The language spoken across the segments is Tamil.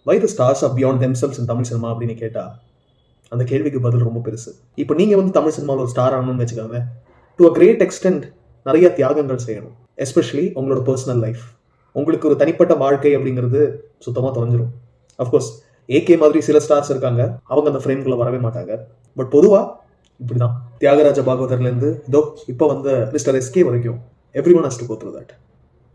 Why the stars are beyond themselves in Tamil cinema அப்படின்னு கேட்டால் அந்த கேள்விக்கு பதில் ரொம்ப பெருசு. இப்போ நீங்கள் வந்து தமிழ் சினிமாவில் ஒரு ஸ்டார் ஆகணும்னு வச்சுக்கோங்க, டு அ கிரேட் எக்ஸ்டென்ட் நிறைய தியாகங்கள் செய்யணும். எஸ்பெஷலி உங்களோட பர்சனல் லைஃப், உங்களுக்கு ஒரு தனிப்பட்ட வாழ்க்கை அப்படிங்கிறது சுத்தமாக தொலைஞ்சிரும். அஃப்கோர்ஸ் ஏகே மாதிரி சில ஸ்டார்ஸ் இருக்காங்க, அவங்க அந்த ஃப்ரேம்குள்ளே வரவே மாட்டாங்க. பட் பொதுவாக இப்படி தான். தியாகராஜ பாகவதர்லேருந்து இதோ இப்போ வந்த மிஸ்டர் எஸ்கே வரைக்கும் everyone has to go through that.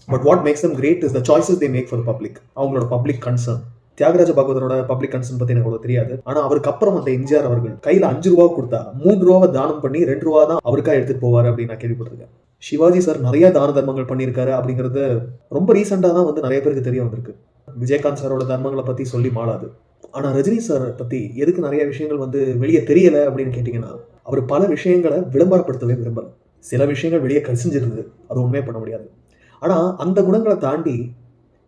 But what makes them great is the choices they make for public. அவங்களோட பப்ளிக் கன்சர்ன். தியாகராஜ பாகவதரோட பப்ளிக் கன்சர்ன் பற்றி எனக்கு அவ்வளோ தெரியாது. ஆனால் அவருக்கு அப்புறம் அந்த எம்ஜிஆர் அவர்கள் கையில் 5 ரூபா கொடுத்தா 3 ரூபாவை தானம் பண்ணி 2 ரூபா தான் அவருக்காக எடுத்துகிட்டு போவார் அப்படின்னு நான் கேள்விப்பட்டிருக்கேன். சிவாஜி சார் நிறைய தான தர்மங்கள் பண்ணியிருக்காரு அப்படிங்கிறது ரொம்ப ரீசெண்டாக தான் வந்து நிறைய பேருக்கு தெரிய வந்திருக்கு. விஜயகாந்த் சாரோட தர்மங்களை பற்றி சொல்லி மாளாது. ஆனால் ரஜினி சார் பற்றி எதுக்கு நிறைய விஷயங்கள் வந்து வெளியே தெரியலை அப்படின்னு கேட்டிங்கன்னா, அவர் பல விஷயங்களை விளம்பரப்படுத்தவே விரும்பலை. சில விஷயங்கள் வெளியே கசிஞ்சிருது, அது உண்மையே பண்ண முடியாது. ஆனால் அந்த குணங்களை தாண்டி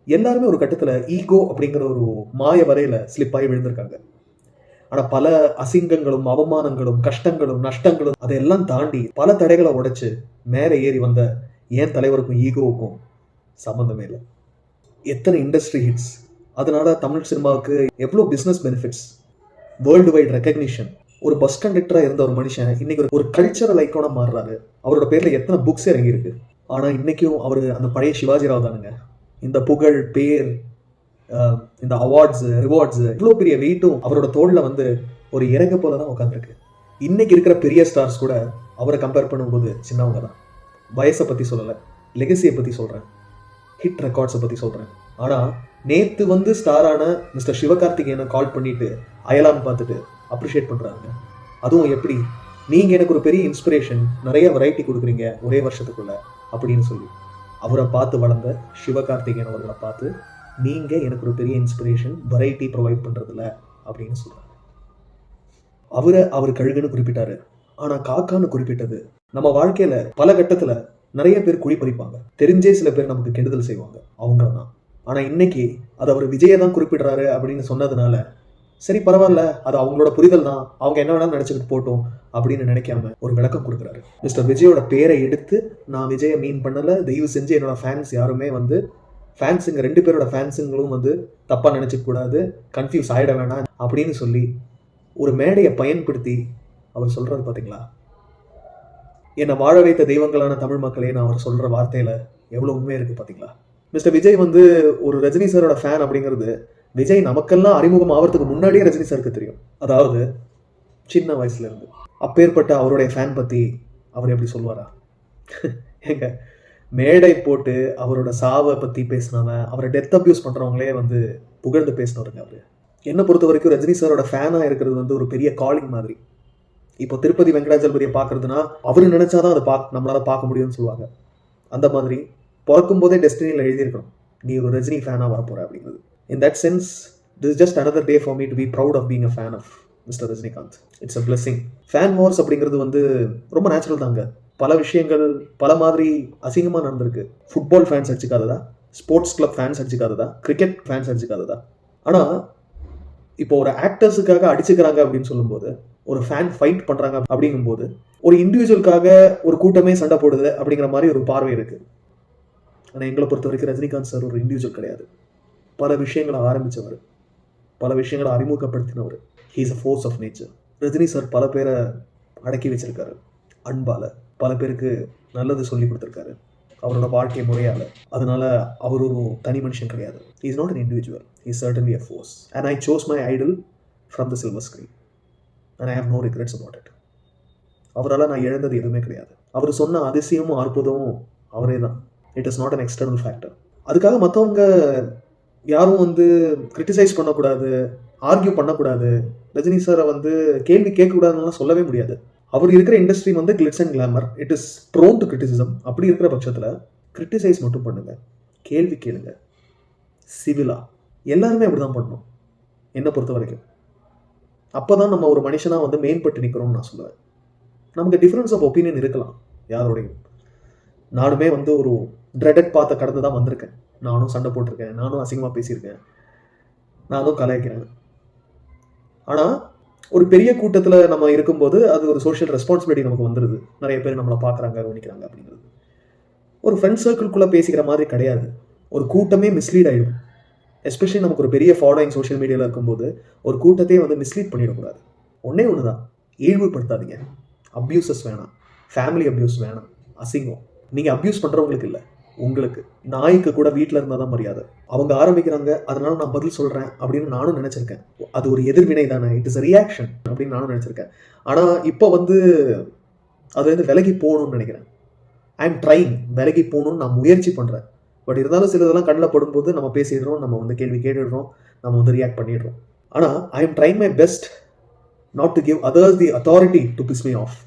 எல்லாருமே ஒரு கட்டத்தில் ஈகோ அப்படிங்கிற ஒரு மாய வரையில் ஸ்லிப்பாகி விழுந்திருக்காங்க. ஆனால் பல அசிங்கங்களும் அவமானங்களும் கஷ்டங்களும் நஷ்டங்களும் அதையெல்லாம் தாண்டி பல தடைகளை உடைச்சு மேலே ஏறி வந்த ஏன் தலைவருக்கும் ஈகோவுக்கும் சம்மந்தமே இல்லை. எத்தனை இண்டஸ்ட்ரி ஹிட்ஸ், அதனால தமிழ் சினிமாவுக்கு எவ்வளோ business benefits, world wide recognition. ஒரு பஸ் கண்டக்டராக இருந்த ஒரு மனுஷன் இன்னைக்கு ஒரு கல்ச்சரல் ஐக்கானா மாறுறாரு. அவரோட பேரில் எத்தனை புக்ஸ் இறங்கியிருக்கு. ஆனால் இன்னைக்கும் அவர் அந்த பழைய சிவாஜி ராவ் தானுங்க. இந்த புகழ், பேர், இந்த அவார்ட்ஸ், ரிவார்ட்ஸ், இவ்வளோ பெரிய வெயிட்டும் அவரோட தோளில் வந்து ஒரு இறங்க போல தான் உட்காந்துருக்கு. இன்னைக்கு இருக்கிற பெரிய ஸ்டார்ஸ் கூட அவரை கம்பேர் பண்ணும்போது சின்னவங்க தான். வயசை பற்றி சொல்லலை, லெகசியை பற்றி சொல்கிறேன், ஹிட் ரெக்கார்ட்ஸை பற்றி சொல்கிறேன். ஆனால் நேற்று வந்து ஸ்டாரான மிஸ்டர் சிவகார்த்திகேயனை கால் பண்ணிட்டு அயலான்னு பார்த்துட்டு அப்ரிஷியேட் பண்ணுறாங்க. அதுவும் எப்படி, நீங்கள் எனக்கு ஒரு பெரிய இன்ஸ்பிரேஷன், நிறைய வெரைட்டி கொடுக்குறீங்க ஒரே வருஷத்துக்குள்ள அப்படின்னு சொல்லி அவரை பார்த்து வளர்ந்த சிவகார்த்திகேயன் அவர்களை பார்த்து நீங்கள் எனக்கு ஒரு பெரிய இன்ஸ்பிரேஷன், வெரைட்டி ப்ரொவைட் பண்ணுறதில்ல அப்படின்னு சொல்கிறாங்க. அவர் கழுகுன்னு குறிப்பிட்டாரு, ஆனால் காக்கான்னு குறிப்பிட்டது. நம்ம வாழ்க்கையில் பல கட்டத்தில் நிறைய பேர் குழி பறிப்பாங்க, தெரிஞ்சே சில பேர் நமக்கு கெடுதல் செய்வாங்க, அவங்க தான். ஆனால் இன்னைக்கு அது அவர் விஜயை தான் குறிப்பிடுறாரு அப்படின்னு சொன்னதுனால சரி பரவாயில்ல, அது அவங்களோட புரிதல் தான், அவங்க என்ன வேணாலும் நினச்சிக்கிட்டு போட்டோம் அப்படின்னு நினைக்காம ஒரு விளக்கம் கொடுக்குறாரு. மிஸ்டர் விஜயோட பேரை எடுத்து நான் விஜயை மீன் பண்ணலை, தயவு செஞ்சு என்னோட ஃபேன்ஸ் யாருமே வந்து ஃபேன்ஸுங்க 2 பேரோட ஃபேன்ஸுங்களும் வந்து தப்பாக நினச்சிக்கூடாது, கன்ஃபியூஸ் ஆகிட வேணாம் அப்படின்னு சொல்லி ஒரு மேடையை பயன்படுத்தி அவர் சொல்கிறாரு. பார்த்தீங்களா, என்னை வாழ வைத்த தெய்வங்களான தமிழ் மக்களே, நான் அவர் சொல்கிற வார்த்தையில் எவ்வளோ உண்மை இருக்குது பார்த்தீங்களா. மிஸ்டர் விஜய் வந்து ஒரு ரஜினி சாரோட ஃபேன் அப்படிங்கிறது விஜய் நமக்கெல்லாம் அறிமுகம் ஆகிறதுக்கு முன்னாடியே ரஜினி சாருக்கு தெரியும். அதாவது சின்ன வயசுல இருந்து. அப்பேற்பட்ட அவருடைய ஃபேன் பற்றி அவர் எப்படி சொல்லுவாரா? எங்க மேடை போட்டு அவரோட சாவை பற்றி பேசினவன், அவரை டெத் அப்யூஸ் பண்ணுறவங்களே வந்து புகழ்ந்து பேசினவருங்க அவர். என்னை பொறுத்த வரைக்கும் ரஜினி சாரோட ஃபேனாக இருக்கிறது வந்து ஒரு பெரிய காலிங் மாதிரி. இப்போ திருப்பதி வெங்கடாஜலபதியை பார்க்குறதுனா அவர் நினச்சாதான் அதை நம்மளால் பார்க்க முடியும்னு சொல்லுவாங்க. அந்த மாதிரி பிறக்கும் போதே டெஸ்டினியில் எழுதியிருக்கணும், நீ ஒரு ரஜினி ஃபேனாக வரப்போற அப்படிங்கிறது. In that sense, this is just another day for me to be proud of being a fan of Mr. Rajinikanth. It's a blessing. Fan wars அப்படிங்கிறது வந்து ரொம்ப நேச்சுரல் தாங்க. பல விஷயங்கள் பல மாதிரி அசிங்கமாக நடந்திருக்கு. ஃபுட்பால் ஃபேன்ஸ் அடிச்சுக்காததா, ஸ்போர்ட்ஸ் கிளப் ஃபேன்ஸ் அடிச்சுக்காததா, கிரிக்கெட் ஃபேன்ஸ் அடிச்சுக்காததா. ஆனால் இப்போ ஒரு ஆக்டர்ஸுக்காக அடிச்சுக்கிறாங்க அப்படின்னு சொல்லும்போது, ஒரு ஃபேன் ஃபைட் பண்ணுறாங்க அப்படிங்கும்போது, ஒரு இண்டிவிஜுவலுக்காக ஒரு கூட்டமே சண்டை போடுது அப்படிங்கிற மாதிரி ஒரு பார்வை இருக்குது. ஆனால் எங்களை பொறுத்த வரைக்கும் ரஜினிகாந்த் சார் ஒரு இண்டிவிஜுவல் கிடையாது. பல விஷயங்களை ஆரம்பித்தவர், பல விஷயங்களை அறிமுகப்படுத்தினவர். He is a force of nature. Rajini sir பல பேரை அடக்கி வச்சிருக்காரு அன்பால், பல பேருக்கு நல்லது சொல்லி கொடுத்துருக்காரு அவரோட வாழ்க்கை முறையால். அதனால அவர் ஒரு தனி மனுஷன் கிடையாது. He is not an individual, he is certainly a force. And I chose my idol from the silver screen and I have no regrets about it. அவரால் நான் இழந்தது எதுவுமே கிடையாது. அவர் சொன்ன அதிசயமும் அற்புதமும் அவரே தான். It is not an external factor. அதுக்காக மற்றவங்க யாரும் வந்து கிரிட்டிசைஸ் பண்ணக்கூடாது, ஆர்கியூ பண்ணக்கூடாது, ரஜினி சாரை வந்து கேள்வி கேட்கக்கூடாதுன்னு சொல்லவே முடியாது. அவர் இருக்கிற இண்டஸ்ட்ரி வந்து glitz and glamour, it is prone to criticism. அப்படி இருக்கிற பட்சத்தில் கிரிட்டிசைஸ் மட்டும் பண்ணுங்க, கேள்வி கேளுங்க, சிவிலா. எல்லாருமே அப்படி தான் பண்ணணும் என்னை பொறுத்த வரைக்கும். அப்போ தான் நம்ம ஒரு மனுஷனாக வந்து மேம்பட்டு நிற்கிறோம்னு நான் சொல்லுவேன். நமக்கு டிஃப்ரென்ஸ் ஆஃப் ஒப்பீனியன் இருக்கலாம் யாரோடையும். நானுமே வந்து ஒரு ட்ரெடட் பாத்தை கடந்து தான் வந்திருக்கேன். நானும் சண்டை போட்டிருக்கேன், நானும் அசிங்கமாக பேசியிருக்கேன், நானும் கலாய்க்கிறேன். ஆனால் ஒரு பெரிய கூட்டத்தில் நம்ம இருக்கும்போது அது ஒரு சோஷியல் ரெஸ்பான்சிபிலிட்டி நமக்கு வந்துடுது. நிறைய பேர் நம்மளை பார்க்குறாங்க, கவனிக்கிறாங்க அப்படிங்கிறது. ஒரு ஃப்ரெண்ட் சர்க்கிள்குள்ளே பேசிக்கிற மாதிரி கிடையாது. ஒரு கூட்டமே மிஸ்லீட் ஆகிடும். எஸ்பெஷலி நமக்கு ஒரு பெரிய ஃபாலோயிங் சோஷியல் மீடியாவில் இருக்கும்போது ஒரு கூட்டத்தையே வந்து மிஸ்லீட் பண்ணிடக்கூடாது. ஒன்றே ஒன்று தான், இழிவுபடுத்தாதீங்க. அப்யூசஸ் வேணாம், ஃபேமிலி அப்யூஸ் வேணாம், அசிங்கம். நீங்கள் அப்யூஸ் பண்ணுறவங்களுக்கு இல்லை, உங்களுக்கு. நாய்க்கு கூட வீட்டில் இருந்தால் தான் மரியாதை. அவங்க ஆரம்பிக்கிறாங்க, அதனால நான் பதில் சொல்கிறேன் அப்படின்னு நானும் நினச்சிருக்கேன். அது ஒரு எதிர்வினை தானே, இட் இஸ் அ ரியாக்ஷன் அப்படின்னு நானும் நினச்சிருக்கேன். ஆனால் இப்போ வந்து அது வந்து விலகி போகணும்னு நினைக்கிறேன். ஐ எம் ட்ரைங், விலகி போகணும்னு நான் முயற்சி பண்ணுறேன். பட் இருந்தாலும் சிலதெல்லாம் கண்ணில் படும்போது நம்ம பேசிடுறோம், நம்ம வந்து கேள்வி கேட்டுடுறோம், நம்ம வந்து ரியாக்ட் பண்ணிடுறோம். ஆனால் I am trying my best not to give others the authority to பிஸ் மீ ஆஃப்.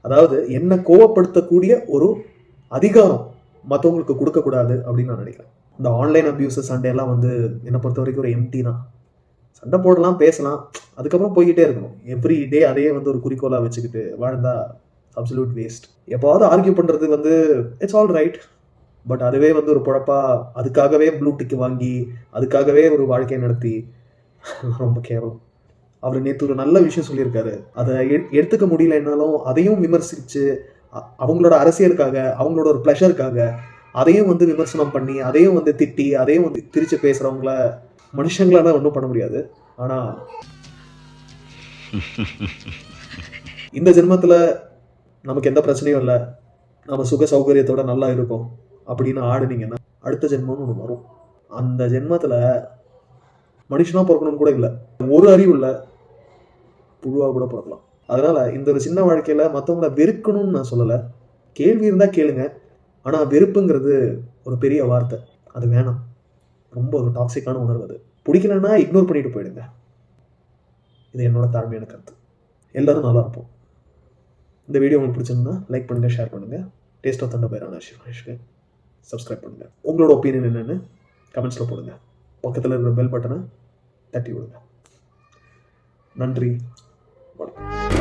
அதாவது என்னை கோவப்படுத்தக்கூடிய ஒரு அதிகாரம் மற்றவங்களுக்கு கொடுக்கக்கூடாது அப்படின்னு நான் நினைக்கிறேன். இந்த ஆன்லைன் அப்யூஸஸ் சண்டையெல்லாம் வந்து என்னை பொறுத்த வரைக்கும் ஒரு எம்டி தான். சண்டை போடலாம், பேசலாம், அதுக்கப்புறம் போய்கிட்டே இருக்கணும். எவ்ரி டே அதையே வந்து ஒரு குறிக்கோளாக வச்சுக்கிட்டு வாழ்ந்தா அப்சல்யூட் வேஸ்ட். எப்போவாவது ஆர்கியூ பண்ணுறது வந்து இட்ஸ் ஆல் ரைட். பட் அதுவே வந்து ஒரு பொழப்பா, அதுக்காகவே ப்ளூ டிக் வாங்கி அதுக்காகவே ஒரு வாழ்க்கையை நடத்தி ரொம்ப கேவலம். அவர் நேற்று ஒரு நல்ல விஷயம் சொல்லியிருக்காரு, அதை எடுத்துக்க முடியலன்னாலும் அதையும் விமர்சித்து அவங்களோட அரசியலுக்காக, அவங்களோட ஒரு ப்ளஷருக்காக அதையும் வந்து விமர்சனம் பண்ணி, அதையும் வந்து திட்டி, அதையும் வந்து திரிச்சு பேசுகிறவங்கள மனுஷங்களால ஒன்றும் பண்ண முடியாது. ஆனால் இந்த ஜென்மத்தில் நமக்கு எந்த பிரச்சனையும் இல்லை, நம்ம சுக சௌகரியத்தோட நல்லா இருக்கும் அப்படின்னு ஆடுனீங்கன்னா அடுத்த ஜென்மம்னு ஒன்று வரும். அந்த ஜென்மத்தில் மனுஷனாக பிறக்கணும்னு கூட இல்லை, ஒரு அறிவு இல்லை, புழுவாக கூட பிறக்கலாம். அதனால் இந்த ஒரு சின்ன வாழ்க்கையில் மற்றவங்கள வெறுக்கணும்னு நான் சொல்லலை. கேள்வி இருந்தால் கேளுங்க, ஆனால் வெறுப்புங்கிறது ஒரு பெரிய வார்த்தை, அது வேணாம். ரொம்ப ஒரு டாக்ஸிக்கான உணர்வு. அது பிடிக்கலன்னா இக்னோர் பண்ணிட்டு போயிடுங்க. இது என்னோட தாழ்மையான கருத்து. எல்லாரும் நல்லா இருப்போம். இந்த வீடியோ உங்களுக்கு பிடிச்சிருந்தா லைக் பண்ணுங்கள், ஷேர் பண்ணுங்கள். Taste of thunder by Rana சிவாஷ்க்கு சப்ஸ்கிரைப் பண்ணுங்கள். உங்களோட ஒப்பீனியன் என்னென்னு கமெண்ட்ஸில் போடுங்க. பக்கத்தில் இருக்கிற பெல் பட்டனை தட்டி விடுங்க. நன்றி, வணக்கம்.